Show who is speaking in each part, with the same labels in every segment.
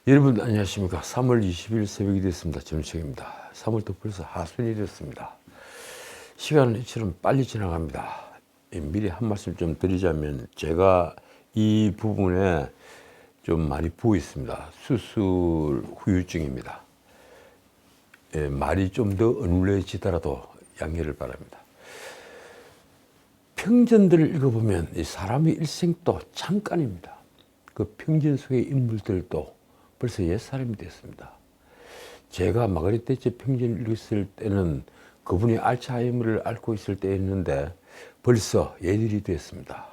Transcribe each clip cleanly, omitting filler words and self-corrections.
Speaker 1: 여러분 안녕하십니까. 3월 20일 새벽이 됐습니다. 점청입니다. 3월도 벌써 하순이 됐습니다. 시간은 이처럼 빨리 지나갑니다. 미리 한 말씀 좀 드리자면 제가 이 부분에 좀 많이 부어 있습니다. 수술 후유증입니다. 말이 좀 더 어눌해지더라도 양해를 바랍니다. 평전들을 읽어보면 이 사람의 일생도 잠깐입니다. 그 평전 속의 인물들도 벌써 옛사람이 됐습니다. 제가 마가렛 대처 평전을 읽었을 때는 그분이 알츠하이머를 앓고 있을 때였는데 벌써 예들이 됐습니다.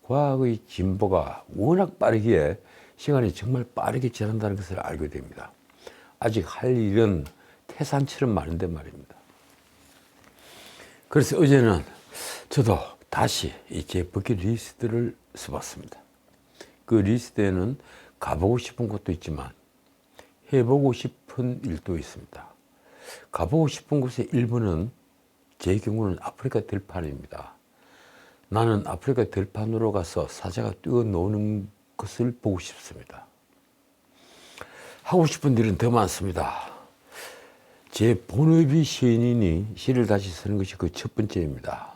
Speaker 1: 과학의 진보가 워낙 빠르기에 시간이 정말 빠르게 지난다는 것을 알게 됩니다. 아직 할 일은 태산처럼 많은데 말입니다. 그래서 어제는 저도 다시 제 버킷리스트를 써봤습니다. 그 리스트에는 가보고 싶은 곳도 있지만 해보고 싶은 일도 있습니다. 가보고 싶은 곳의 일부는 제 경우는 아프리카 들판입니다. 나는 아프리카 들판으로 가서 사자가 뛰어노는 것을 보고 싶습니다. 하고 싶은 일은 더 많습니다. 제 본업이 시인이니 시를 다시 쓰는 것이 그 첫 번째입니다.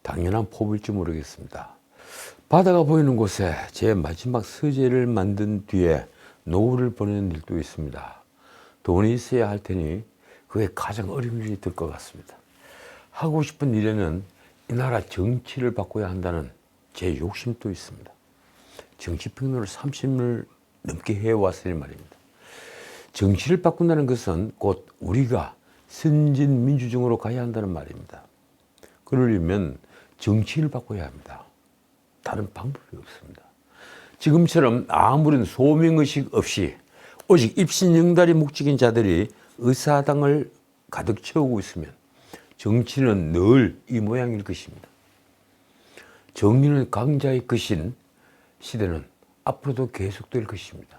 Speaker 1: 당연한 포부일지 모르겠습니다. 바다가 보이는 곳에 제 마지막 서재를 만든 뒤에 노후를 보내는 일도 있습니다. 돈이 있어야 할 테니 그게 가장 어려운 일이 될 것 같습니다. 하고 싶은 일에는 이 나라 정치를 바꿔야 한다는 제 욕심도 있습니다. 정치평론을 30년을 넘게 해왔으니 말입니다. 정치를 바꾼다는 것은 곧 우리가 선진민주정으로 가야 한다는 말입니다. 그러려면 정치를 바꿔야 합니다. 다른 방법이 없습니다. 지금처럼 아무런 소명의식 없이 오직 입신영달이 목적인 자들이 의사당을 가득 채우고 있으면 정치는 늘 이 모양일 것입니다. 정의는 강자의 것인 시대는 앞으로도 계속될 것입니다.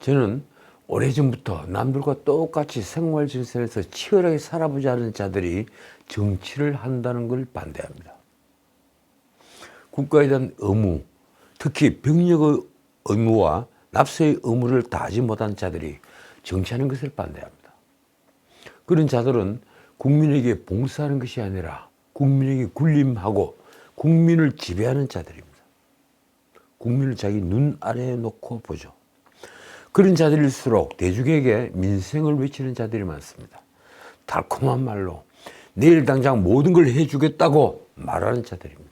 Speaker 1: 저는 오래전부터 남들과 똑같이 생활정신에서 치열하게 살아보지 않은 자들이 정치를 한다는 걸 반대합니다. 국가에 대한 의무, 특히 병력의 의무와 납세의 의무를 다하지 못한 자들이 정치하는 것을 반대합니다. 그런 자들은 국민에게 봉사하는 것이 아니라 국민에게 군림하고 국민을 지배하는 자들입니다. 국민을 자기 눈 아래에 놓고 보죠. 그런 자들일수록 대중에게 민생을 외치는 자들이 많습니다. 달콤한 말로 내일 당장 모든 걸 해주겠다고 말하는 자들입니다.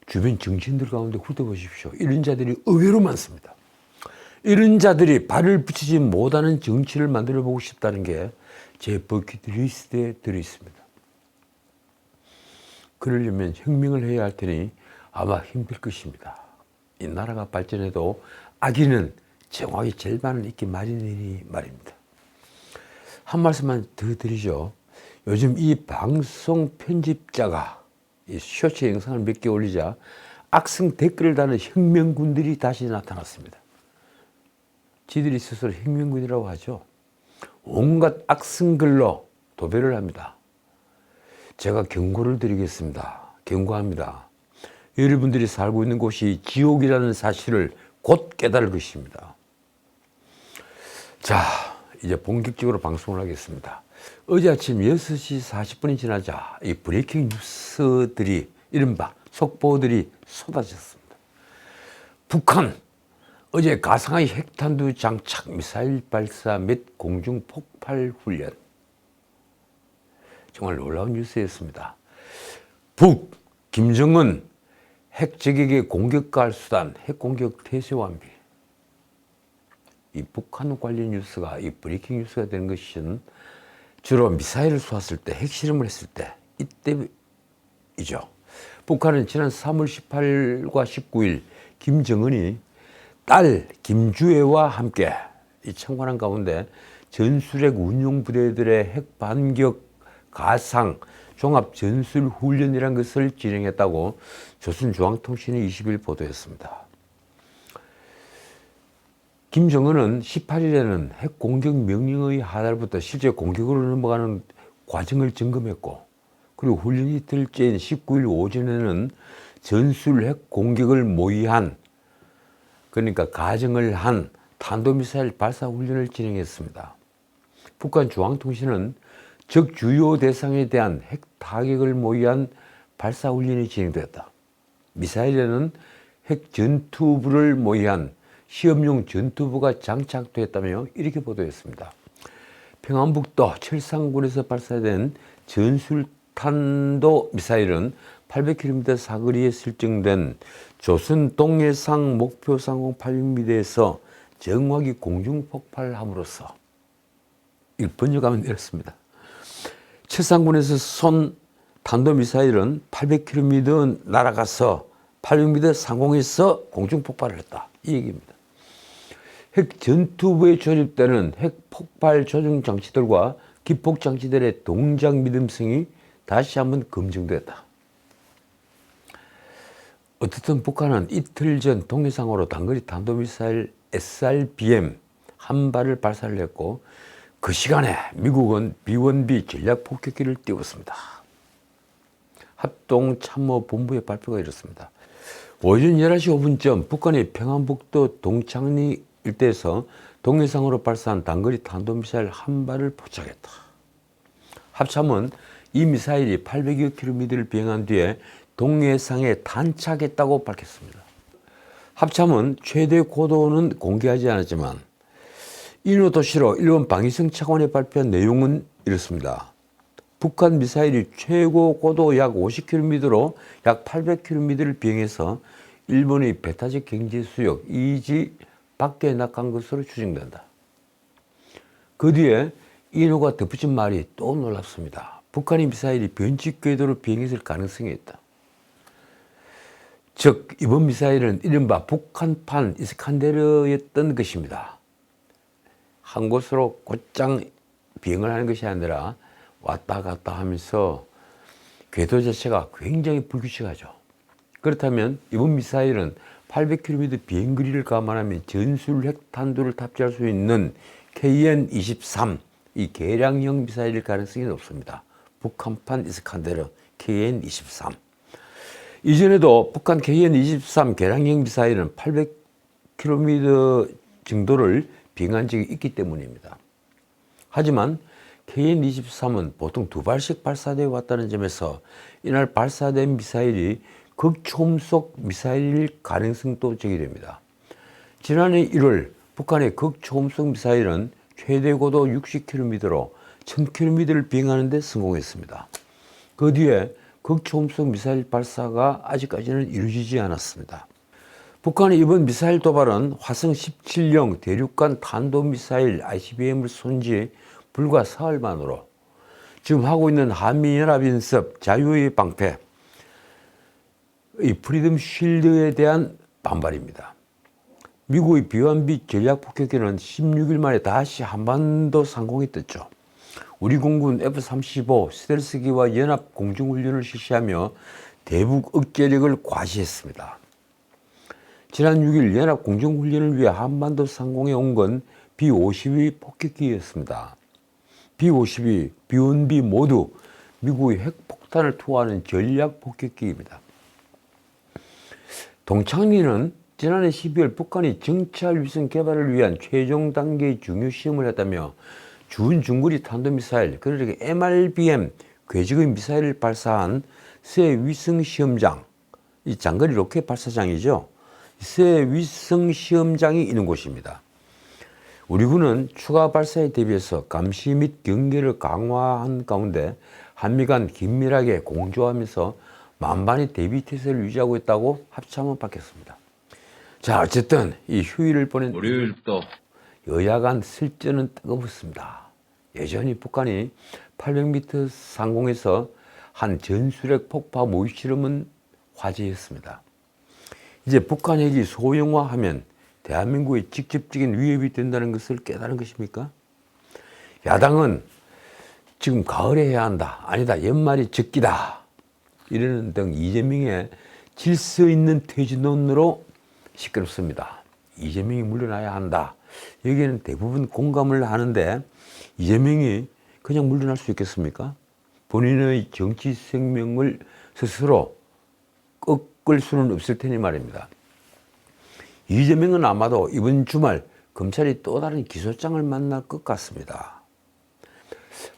Speaker 1: 주변 정치인들 가운데 훑어보십시오. 이런 자들이 의외로 많습니다. 이런 자들이 발을 붙이지 못하는 정치를 만들어 보고 싶다는 게 제 버킷리스트에 들어있습니다. 그러려면 혁명을 해야 할 테니 아마 힘들 것입니다. 이 나라가 발전해도 악인은 정확히 절반은 있기 마련이니 말입니다. 한 말씀만 더 드리죠. 요즘 이 방송 편집자가 이 쇼츠 영상을 몇 개 올리자 악성 댓글을 다는 혁명군들이 다시 나타났습니다. 지들이 스스로 혁명군이라고 하죠. 온갖 악성글로 도배를 합니다. 제가 경고를 드리겠습니다. 경고합니다. 여러분들이 살고 있는 곳이 지옥이라는 사실을 곧 깨달을 것입니다. 자, 이제 본격적으로 방송을 하겠습니다. 어제 아침 6시 40분이 지나자 이 브레이킹 뉴스들이 이른바 속보들이 쏟아졌습니다. 북한 어제 가상의 핵탄두 장착 미사일 발사 및 공중 폭발 훈련. 정말 놀라운 뉴스였습니다. 김정은 핵 적에게 공격 가할 수단 핵 공격 태세 완비. 이 북한 관련 뉴스가 이 브레이킹 뉴스가 되는 것은 주로 미사일을 쏘았을 때, 핵실험을 했을 때, 이때이죠. 북한은 지난 3월 18일과 19일 김정은이 딸 김주애와 함께 이 청관한 가운데 전술핵 운용부대들의 핵 반격 가상 종합 전술 훈련이라는 것을 진행했다고 조선중앙통신이 20일 보도했습니다. 김정은은 18일에는 핵 공격 명령의 하달부터 실제 공격으로 넘어가는 과정을 점검했고, 그리고 훈련이 이틀째인 19일 오전에는 전술 핵 공격을 모의한 그러니까 가정을 한 탄도미사일 발사 훈련을 진행했습니다. 북한 중앙통신은 적 주요 대상에 대한 핵 타격을 모의한 발사 훈련이 진행되었다. 미사일에는 핵 전투부를 모의한 시험용 전투부가 장착되었다며 이렇게 보도했습니다. 평안북도 철산군에서 발사된 전술탄도 미사일은 800km 사거리에 설정된 조선 동해상 목표 상공 800m에서 정확히 공중 폭발함으로써 번역하면 이렇습니다. 철산군에서 쏜 탄도미사일은 800km 날아가서 800m 상공에서 공중 폭발을 했다. 이 얘기입니다. 핵 전투부에 조립되는 핵 폭발 조종 장치들과 기폭 장치들의 동작 믿음성이 다시 한번 검증됐다. 어쨌든 북한은 이틀 전 동해상으로 단거리 탄도미사일 SRBM 한 발을 발사를 했고 그 시간에 미국은 B-1B 전략폭격기를 띄웠습니다. 합동참모본부의 발표가 이렇습니다. 오전 11시 5분쯤 북한이 평안북도 동창리 일대에서 동해상으로 발사한 단거리 탄도미사일 한 발을 포착했다. 합참은 이 미사일이 800여 킬로미터를 비행한 뒤에 동해상에 탄착했다고 밝혔습니다. 합참은 최대 고도는 공개하지 않았지만 인호도시로 일본 방위성 차관이 발표한 내용은 이렇습니다. 북한 미사일이 최고 고도 약 50km로 약 800km를 비행해서 일본의 배타적 경제수역 EEZ 밖에 낙한 것으로 추정된다. 그 뒤에 인호가 덧붙인 말이 또 놀랍습니다. 북한의 미사일이 변칙 궤도로 비행했을 가능성이 있다. 즉 이번 미사일은 이른바 북한판 이스칸데르였던 것입니다. 한 곳으로 곧장 비행을 하는 것이 아니라 왔다 갔다 하면서 궤도 자체가 굉장히 불규칙하죠. 그렇다면 이번 미사일은 800km 비행거리를 감안하면 전술 핵탄두를 탑재할 수 있는 KN-23 이 개량형 미사일일 가능성이 높습니다. 북한판 이스칸데르 KN-23. 이전에도 북한 KN-23 개량형 미사일은 800km 정도를 비행한 적이 있기 때문입니다. 하지만 KN-23은 보통 두 발씩 발사되어 왔다는 점에서 이날 발사된 미사일이 극초음속 미사일일 가능성도 제기됩니다. 지난해 1월 북한의 극초음속 미사일은 최대 고도 60km로 1000km를 비행하는 데 성공했습니다. 그 뒤에 극초음속 미사일 발사가 아직까지는 이루어지지 않았습니다. 북한의 이번 미사일 도발은 화성 17형 대륙간 탄도미사일 ICBM을 쏜 지 불과 사흘 만으로 지금 하고 있는 한미연합연습 자유의 방패 이 프리덤 쉴드에 대한 반발입니다. 미국의 B-1B 전략폭격기는 16일 만에 다시 한반도 상공에 떴죠. 우리 공군 F-35 스텔스기와 연합 공중훈련을 실시하며 대북 억제력을 과시했습니다. 지난 6일 연합 공중훈련을 위해 한반도 상공에 온 건 B-52 폭격기였습니다. B-52, B-1B 모두 미국의 핵폭탄을 투하하는 전략 폭격기입니다. 동창리는 지난해 12월 북한이 정찰 위성 개발을 위한 최종 단계의 중요 시험을 했다며 준중거리 탄도미사일, 그러니까 MRBM 궤적의 미사일을 발사한 새 위성 시험장, 이 장거리 로켓 발사장이죠. 새 위성 시험장이 있는 곳입니다. 우리 군은 추가 발사에 대비해서 감시 및 경계를 강화한 가운데 한미 간 긴밀하게 공조하면서 만반의 대비 태세를 유지하고 있다고 합참은 밝혔습니다. 자, 어쨌든 이 휴일을 보낸 월요일도 여야 간 설전은 뜨거웠습니다. 여전히 북한이 800m 상공에서 한 전술핵 폭파 모의 실험은 화제였습니다. 이제 북한 핵이 소형화하면 대한민국에 직접적인 위협이 된다는 것을 깨달은 것입니까? 야당은 지금 가을에 해야 한다. 아니다. 연말이 적기다. 이러는 등 이재명의 질서 있는 퇴진론으로 시끄럽습니다. 이재명이 물러나야 한다. 여기에는 대부분 공감을 하는데 이재명이 그냥 물러날 수 있겠습니까? 본인의 정치 생명을 스스로 꺾을 수는 없을 테니 말입니다. 이재명은 아마도 이번 주말 검찰이 또 다른 기소장을 만날 것 같습니다.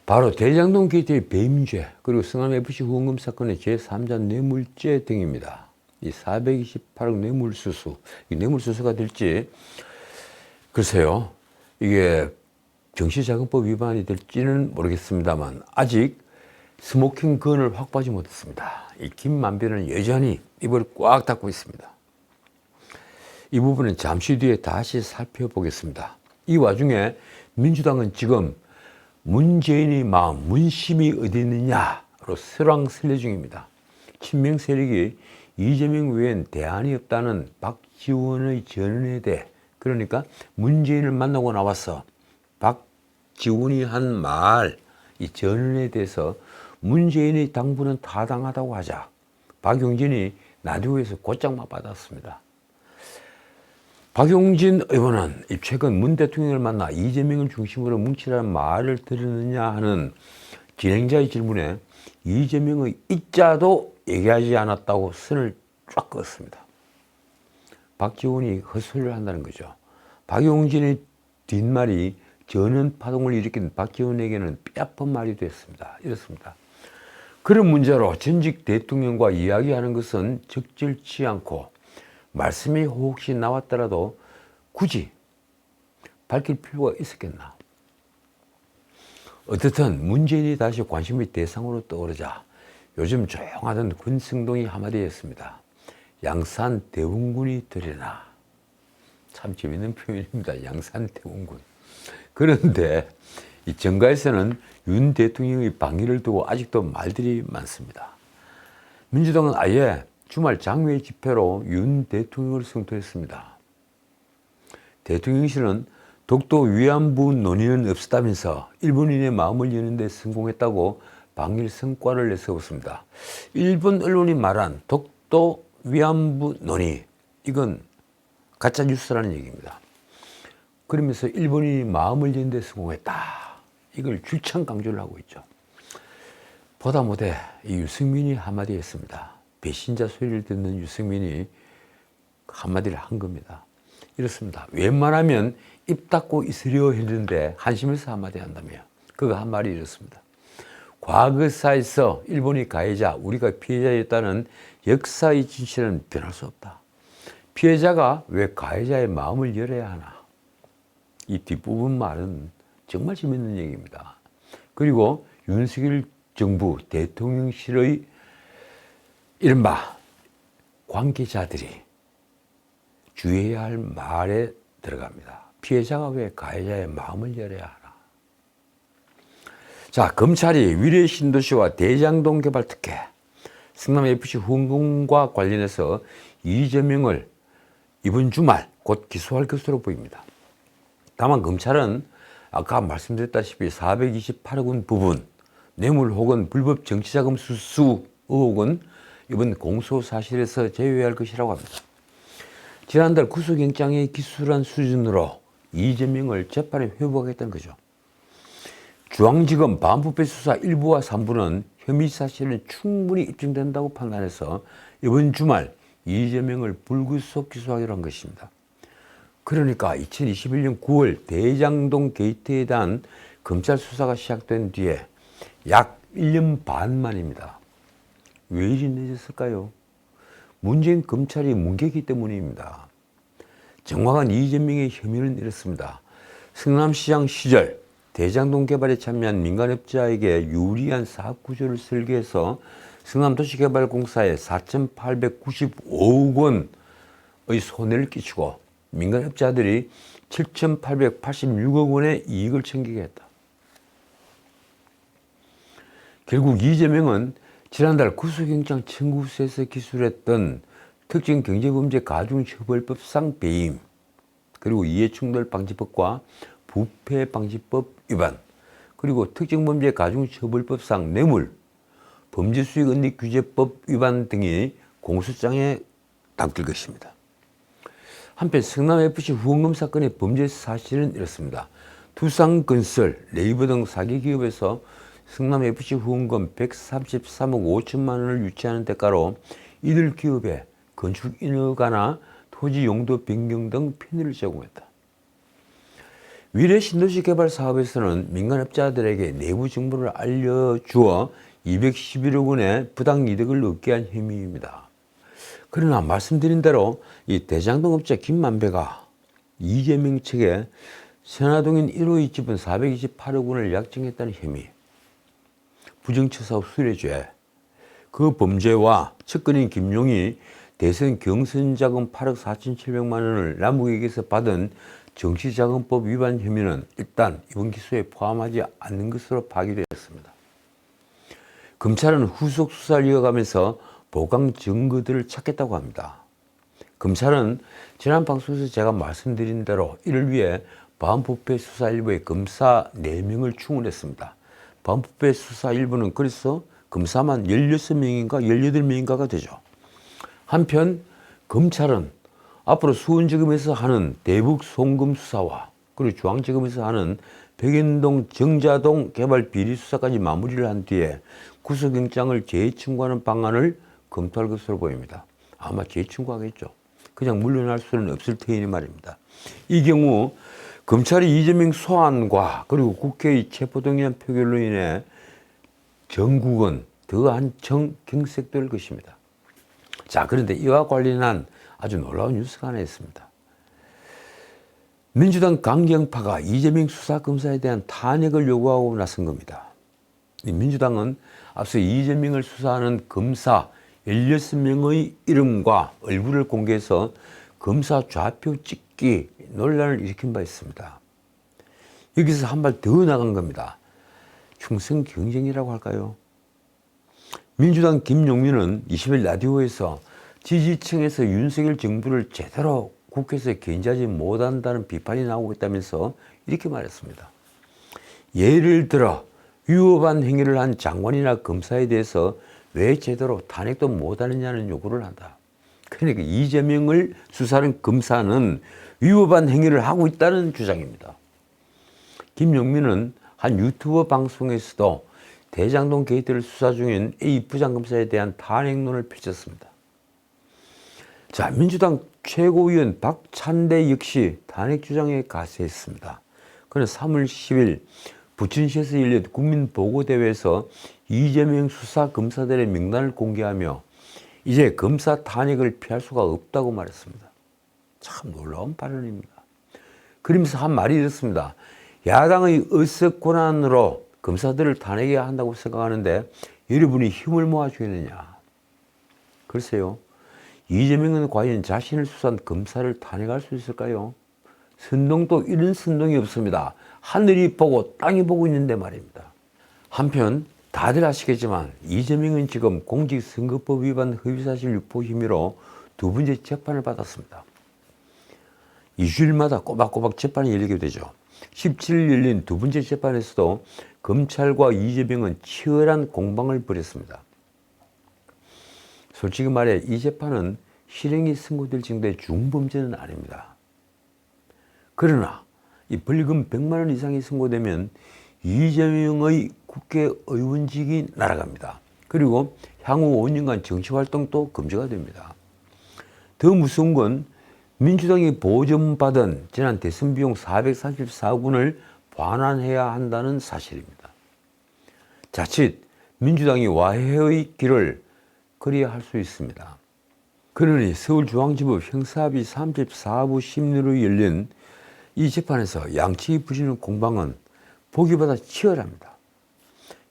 Speaker 1: 바로 대장동 게이트의 배임죄, 그리고 성남FC 후원금 사건의 제3자 뇌물죄 등입니다. 이 428억 뇌물수수, 이 뇌물수수가 될지 글쎄요, 이게 정치자금법 위반이 될지는 모르겠습니다만 아직 스모킹 건을 확보하지 못했습니다. 이 김만배는 여전히 입을 꽉 닫고 있습니다. 이 부분은 잠시 뒤에 다시 살펴보겠습니다. 이 와중에 민주당은 지금 문재인의 마음, 문심이 어디 있느냐로 설왕설래 중입니다. 친명 세력이 이재명 외엔 대안이 없다는 박지원의 전언에 대해, 그러니까 문재인을 만나고 나와서 박지원이 한 말, 이 전언에 대해서 문재인의 당부는 타당하다고 하자 박용진이 라디오에서 곧장만 받았습니다. 박용진 의원은 최근 문 대통령을 만나 이재명을 중심으로 뭉치라는 말을 들었느냐 하는 진행자의 질문에 이재명의 이자도 얘기하지 않았다고 선을 쫙 그었습니다. 박지원이 헛소리를 한다는 거죠. 박용진의 뒷말이 전원 파동을 일으킨 박지원에게는 뼈아픈 말이 됐습니다. 이렇습니다. 그런 문제로 전직 대통령과 이야기하는 것은 적절치 않고 말씀이 혹시 나왔더라도 굳이 밝힐 필요가 있었겠나. 어떻든 문재인이 다시 관심의 대상으로 떠오르자 요즘 조용하던 권성동이 한마디 했습니다. 양산 대원군이 되려나. 참 재밌는 표현입니다. 양산 대원군. 그런데 이 정가에서는 윤 대통령의 방위를 두고 아직도 말들이 많습니다. 민주당은 아예 주말 장외 집회로 윤 대통령을 성토했습니다. 대통령실은 독도 위안부 논의는 없었다면서 일본인의 마음을 여는 데 성공했다고 방일 성과를 내세웠습니다. 일본 언론이 말한 독도 위안부 논의, 이건 가짜 뉴스라는 얘기입니다. 그러면서 일본인이 마음을 여는 데 성공했다, 이걸 줄창 강조를 하고 있죠. 보다 못해 이 유승민이 한마디 했습니다. 배신자 소리를 듣는 유승민이 한마디를 한 겁니다. 이렇습니다. 웬만하면 입 닫고 있으려 했는데 한심해서 한마디 한다며. 그가 한 말이 이렇습니다. 과거사에서 일본이 가해자, 우리가 피해자였다는 역사의 진실은 변할 수 없다. 피해자가 왜 가해자의 마음을 열어야 하나. 이 뒷부분 말은 정말 재밌는 얘기입니다. 그리고 윤석열 정부 대통령실의 이른바 관계자들이 주의해야 할 말에 들어갑니다. 피해자가 왜 가해자의 마음을 열어야 하나. 자, 검찰이 위례 신도시와 대장동 개발 특혜, 성남FC 후원금과 관련해서 이재명을 이번 주말 곧 기소할 것으로 보입니다. 다만 검찰은 아까 말씀드렸다시피 428억 원 부분, 뇌물 혹은 불법 정치자금 수수 의혹은 이번 공소 사실에서 제외할 것이라고 합니다. 지난달 구속영장에 기술한 수준으로 이재명을 재판에 회부하겠다는 거죠. 중앙지검 반부패 수사 1부와 3부는 혐의 사실은 충분히 입증된다고 판단해서 이번 주말 이재명을 불구속 기소하기로 한 것입니다. 그러니까 2021년 9월 대장동 게이트에 대한 검찰 수사가 시작된 뒤에 약 1년 반 만입니다. 왜 이리 늦었을까요? 문재인 검찰이 뭉개기 때문입니다. 정확한 이재명의 혐의는 이렇습니다. 성남시장 시절 대장동 개발에 참여한 민간업자에게 유리한 사업 구조를 설계해서 성남도시개발공사에 4,895억 원의 손해를 끼치고 민간업자들이 7,886억 원의 이익을 챙기게 했다. 결국 이재명은 지난달 구속영장 청구서에서 기술했던 특정경제범죄 가중처벌법상 배임, 그리고 이해충돌방지법과 부패방지법 위반, 그리고 특정범죄 가중처벌법상 뇌물, 범죄수익은닉규제법 위반 등이 공소장에 담길 것입니다. 한편 성남FC 후원금 사건의 범죄 사실은 이렇습니다. 두산건설, 네이버 등 사기 기업에서 성남FC 후원금 133억 5천만 원을 유치하는 대가로 이들 기업에 건축 인허가나 토지 용도 변경 등 편의를 제공했다. 위례 신도시 개발 사업에서는 민간업자들에게 내부 정보를 알려주어 211억 원의 부당 이득을 얻게 한 혐의입니다. 그러나 말씀드린 대로 이 대장동 업자 김만배가 이재명 측에 선화동인 1호의 지분 428억 원을 약정했다는 혐의, 부정처사업 수뢰죄, 그 범죄와 측근인 김용이 대선 경선자금 8억 4,700만 원을 남욱에게서 받은 정치자금법 위반 혐의는 일단 이번 기소에 포함하지 않는 것으로 파기되었습니다. 검찰은 후속 수사를 이어가면서 보강 증거들을 찾겠다고 합니다. 검찰은 지난 방송에서 제가 말씀드린 대로 이를 위해 반부패 수사 일부의 검사 4명을 충원했습니다. 반부패 수사 일부는 그래서 검사만 16명인가 18명인가가 되죠. 한편 검찰은 앞으로 수원지검에서 하는 대북 송금 수사와 그리고 중앙지검에서 하는 백현동 정자동 개발 비리 수사까지 마무리를 한 뒤에 구속영장을 재청구하는 방안을 검토할 것으로 보입니다. 아마 재청구하겠죠. 그냥 물러날 수는 없을 테니 말입니다. 이 경우 검찰이 이재명 소환과 그리고 국회의 체포동의안 표결로 인해 전국은 더 한층 경색될 것입니다. 자, 그런데 이와 관련한 아주 놀라운 뉴스가 하나 있습니다. 민주당 강경파가 이재명 수사검사에 대한 탄핵을 요구하고 나선 겁니다. 민주당은 앞서 이재명을 수사하는 검사 16명의 이름과 얼굴을 공개해서 검사 좌표 찍기 논란을 일으킨 바 있습니다. 여기서 한 발 더 나간 겁니다. 충성 경쟁이라고 할까요? 민주당 김용민은 20일 라디오에서 지지층에서 윤석열 정부를 제대로 국회에서 견제하지 못한다는 비판이 나오고 있다면서 이렇게 말했습니다. 예를 들어 위법한 행위를 한 장관이나 검사에 대해서 왜 제대로 탄핵도 못하느냐는 요구를 한다. 그러니까 이재명을 수사하는 검사는 위법한 행위를 하고 있다는 주장입니다. 김용민은 한 유튜버 방송에서도 대장동 게이트를 수사 중인 A 부장검사에 대한 탄핵론을 펼쳤습니다. 자, 민주당 최고위원 박찬대 역시 탄핵 주장에 가세했습니다. 그는 3월 10일 부천시에서 열린 국민보고대회에서 이재명 수사 검사들의 명단을 공개하며 이제 검사 탄핵을 피할 수가 없다고 말했습니다. 참 놀라운 발언입니다. 그러면서 한 말이 이렇습니다. 야당의 의석 권한으로 검사들을 탄핵해야 한다고 생각하는데 여러분이 힘을 모아주겠느냐. 글쎄요. 이재명은 과연 자신을 수사한 검사를 탄핵할 수 있을까요? 선동도 이런 선동이 없습니다. 하늘이 보고 땅이 보고 있는데 말입니다. 한편 다들 아시겠지만 이재명은 지금 공직선거법 위반 허위사실 유포 혐의로 2번째 재판을 받았습니다. 2주일마다 꼬박꼬박 재판이 열리게 되죠. 17일 열린 2번째 재판에서도 검찰과 이재명은 치열한 공방을 벌였습니다. 솔직히 말해 이 재판은 실형이 선고될 정도의 중범죄는 아닙니다. 그러나 이 벌금 100만 원 이상이 선고되면 이재명의 국회의원직이 날아갑니다. 그리고 향후 5년간 정치활동도 금지가 됩니다. 더 무서운 건 민주당이 보전받은 지난 대선 비용 434억 원을 반환해야 한다는 사실입니다. 자칫 민주당이 와해의 길을 걸어야 할 수 있습니다. 그러니 서울중앙지법 형사합의 34부 심리로 열린 이 재판에서 양측이 벌이는 공방은 보기보다 치열합니다.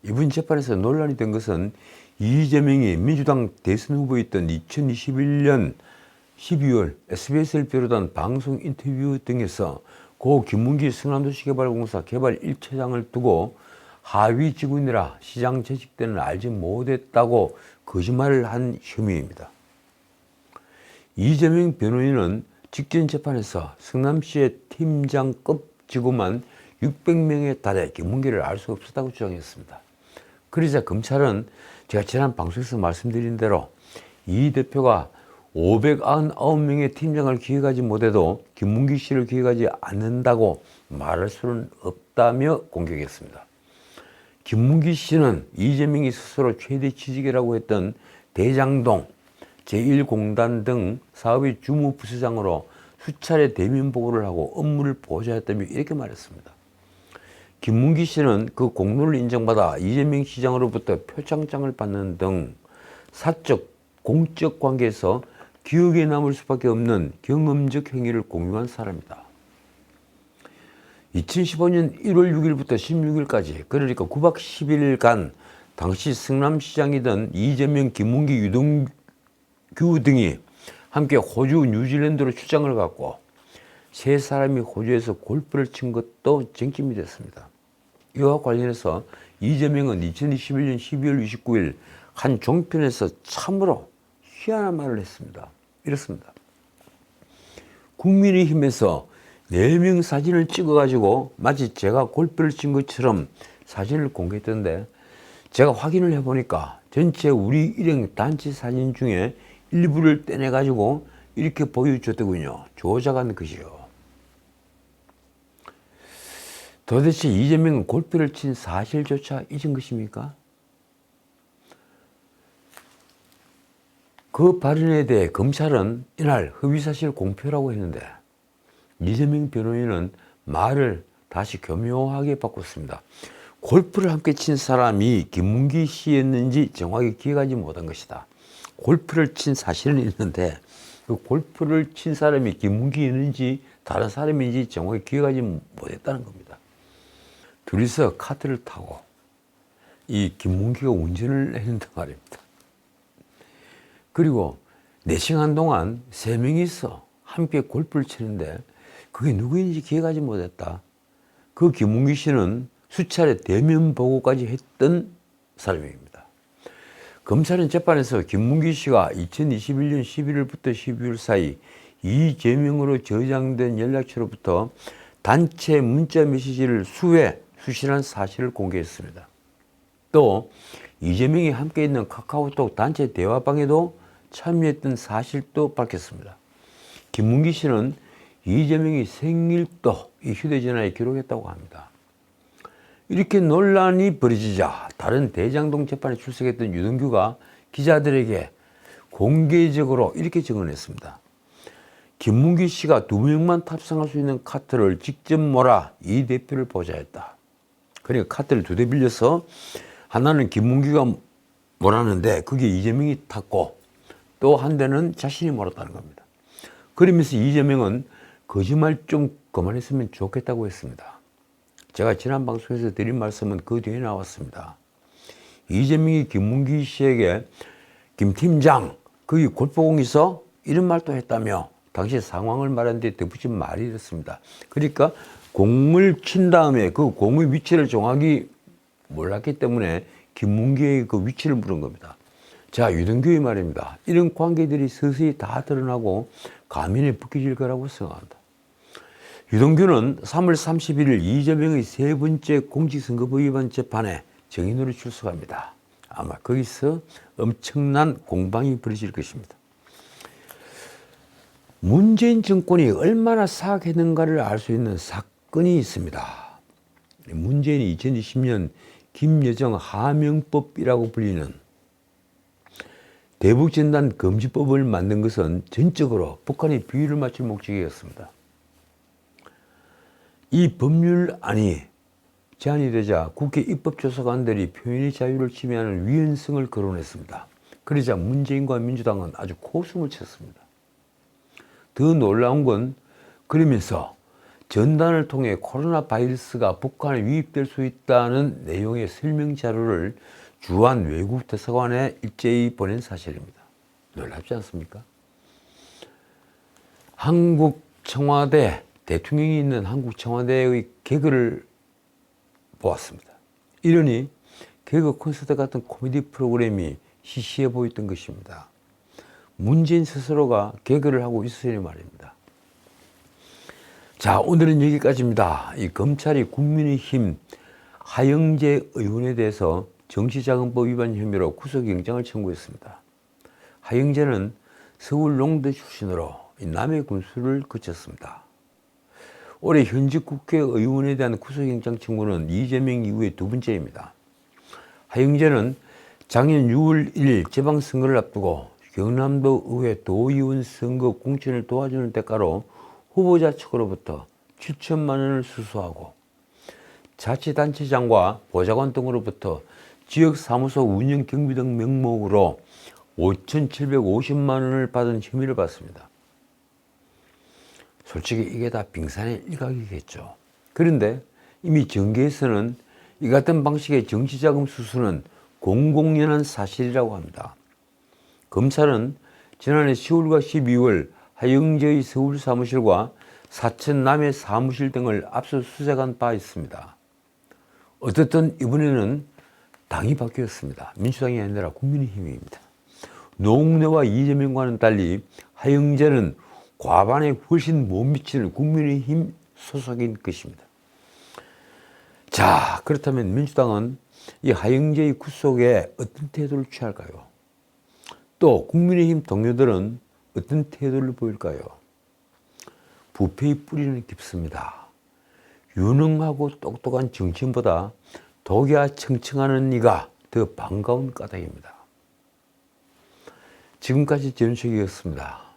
Speaker 1: 이번 재판에서 논란이 된 것은 이재명이 민주당 대선 후보였던 2021년 12월 SBS를 비롯한 방송 인터뷰 등에서 고 김문기 성남도시개발공사 개발 1차장을 두고 하위 직원이라 시장 재직 때는 알지 못했다고 거짓말을 한 혐의입니다. 이재명 변호인은 직전 재판에서 성남시의 팀장급 직원만 600명에 달해 김문기를 알 수 없었다고 주장했습니다. 그러자 검찰은 제가 지난 방송에서 말씀드린 대로 이 대표가 599명의 팀장을 기획하지 못해도 김문기 씨를 기획하지 않는다고 말할 수는 없다며 공격했습니다. 김문기 씨는 이재명이 스스로 최대 취직이라고 했던 대장동 제1공단 등 사업의 주무부서장으로 수차례 대면 보고를 하고 업무를 보좌했다며 이렇게 말했습니다. 김문기 씨는 그 공로를 인정받아 이재명 시장으로부터 표창장을 받는 등 사적, 공적 관계에서 기억에 남을 수밖에 없는 경험적 행위를 공유한 사람이다. 2015년 1월 6일부터 16일까지 그러니까 9박 10일간 당시 성남시장이던 이재명, 김문기, 유동규 등이 함께 호주, 뉴질랜드로 출장을 갔고 세 사람이 호주에서 골프를 친 것도 쟁점이 됐습니다. 이와 관련해서 이재명은 2021년 12월 29일 한 종편에서 참으로 희한한 말을 했습니다. 이렇습니다. 국민의힘에서 4명 사진을 찍어가지고 마치 제가 골프를 친 것처럼 사진을 공개했던데 제가 확인을 해보니까 전체 우리 일행 단체 사진 중에 일부를 떼내가지고 이렇게 보여줬더군요. 조작한 것이요. 도대체 이재명은 골프를 친 사실조차 잊은 것입니까? 그 발언에 대해 검찰은 이날 허위사실 공표라고 했는데 이재명 변호인은 말을 다시 교묘하게 바꿨습니다. 골프를 함께 친 사람이 김문기 씨였는지 정확히 기억하지 못한 것이다. 골프를 친 사실은 있는데 그 골프를 친 사람이 김문기였는지 다른 사람인지 정확히 기억하지 못했다는 겁니다. 둘이서 카트를 타고 이 김문기가 운전을 했는데 말입니다. 그리고 4시간 동안 3명이서 함께 골프를 치는데 그게 누구인지 기억하지 못했다. 그 김문기 씨는 수차례 대면 보고까지 했던 사람입니다. 검찰은 재판에서 김문기 씨가 2021년 11월부터 12월 사이 이재명으로 저장된 연락처로부터 단체 문자 메시지를 수회 수신한 사실을 공개했습니다. 또 이재명이 함께 있는 카카오톡 단체 대화방에도 참여했던 사실도 밝혔습니다. 김문기 씨는 이재명이 생일도 이 휴대전화에 기록했다고 합니다. 이렇게 논란이 벌어지자 다른 대장동 재판에 출석했던 유동규가 기자들에게 공개적으로 이렇게 증언했습니다. 김문기 씨가 2명만 탑승할 수 있는 카트를 직접 몰아 이 대표를 보좌했다. 그러니까 카트를 2대 빌려서 하나는 김문기가 몰았는데 그게 이재명이 탔고 또 한 대는 자신이 몰았다는 겁니다. 그러면서 이재명은 거짓말 좀 그만했으면 좋겠다고 했습니다. 제가 지난 방송에서 드린 말씀은 그 뒤에 나왔습니다. 이재명이 김문기 씨에게 김 팀장 거기 골프공 있어? 이런 말도 했다며 당시 상황을 말한 데 덧붙인 말이 이렇습니다. 그러니까 공을 친 다음에 그 공의 위치를 정확히 몰랐기 때문에 김문기의 그 위치를 물은 겁니다. 자, 유동규의 말입니다. 이런 관계들이 서서히 다 드러나고 가면에 벗겨질 거라고 생각한다. 유동규는 3월 31일 이재명의 3번째 공직선거법 위반 재판에 증인으로 출석합니다. 아마 거기서 엄청난 공방이 벌어질 것입니다. 문재인 정권이 얼마나 사악했는가를 알 수 있는 사건이 있습니다. 문재인이 2020년 김여정 하명법이라고 불리는 대북전단 금지법을 만든 것은 전적으로 북한의 비위를 맞출 목적이었습니다. 이 법률안이 제안이 되자 국회 입법조사관들이 표현의 자유를 침해하는 위헌성을 거론했습니다. 그러자 문재인과 민주당은 아주 코웃음을 쳤습니다. 더 놀라운 건 그러면서 전단을 통해 코로나 바이러스가 북한에 유입될 수 있다는 내용의 설명 자료를 주한 외국 대사관에 일제히 보낸 사실입니다. 놀랍지 않습니까? 한국 청와대 대통령이 있는 한국 청와대의 개그를 보았습니다. 이러니 개그 콘서트 같은 코미디 프로그램이 시시해 보였던 것입니다. 문재인 스스로가 개그를 하고 있으니 말입니다. 자, 오늘은 여기까지입니다. 이 검찰이 국민의힘 하영재 의원에 대해서 정치자금법 위반 혐의로 구속영장을 청구했습니다. 하영재는 서울 농대 출신으로 남해 군수를 거쳤습니다. 올해 현직 국회의원에 대한 구속영장 청구는 이재명 이후에 2번째입니다. 하영재는 작년 6월 1일 지방선거를 앞두고 경남도 의회 도의원 선거 공천을 도와주는 대가로 후보자 측으로부터 7천만 원을 수수하고 자치단체장과 보좌관 등으로부터 지역사무소 운영 경비 등 명목으로 5,750만 원을 받은 혐의를 받습니다. 솔직히 이게 다 빙산의 일각이겠죠. 그런데 이미 정계에서는 이 같은 방식의 정치자금 수수는 공공연한 사실이라고 합니다. 검찰은 지난해 10월과 12월 하영재의 서울 사무실과 사천 남해 사무실 등을 압수수색한 바 있습니다. 어쨌든 이번에는 당이 바뀌었습니다. 민주당이 아니라 국민의힘입니다. 노웅래와 이재명과는 달리 하영재는 과반에 훨씬 못 미치는 국민의힘 소속인 것입니다. 자, 그렇다면 민주당은 이 하영재의 구속에 어떤 태도를 취할까요? 또 국민의힘 동료들은 어떤 태도를 보일까요? 부패의 뿌리는 깊습니다. 유능하고 똑똑한 정치인보다 독야 청청하는 이가 더 반가운 까닭입니다. 지금까지 전수석이었습니다.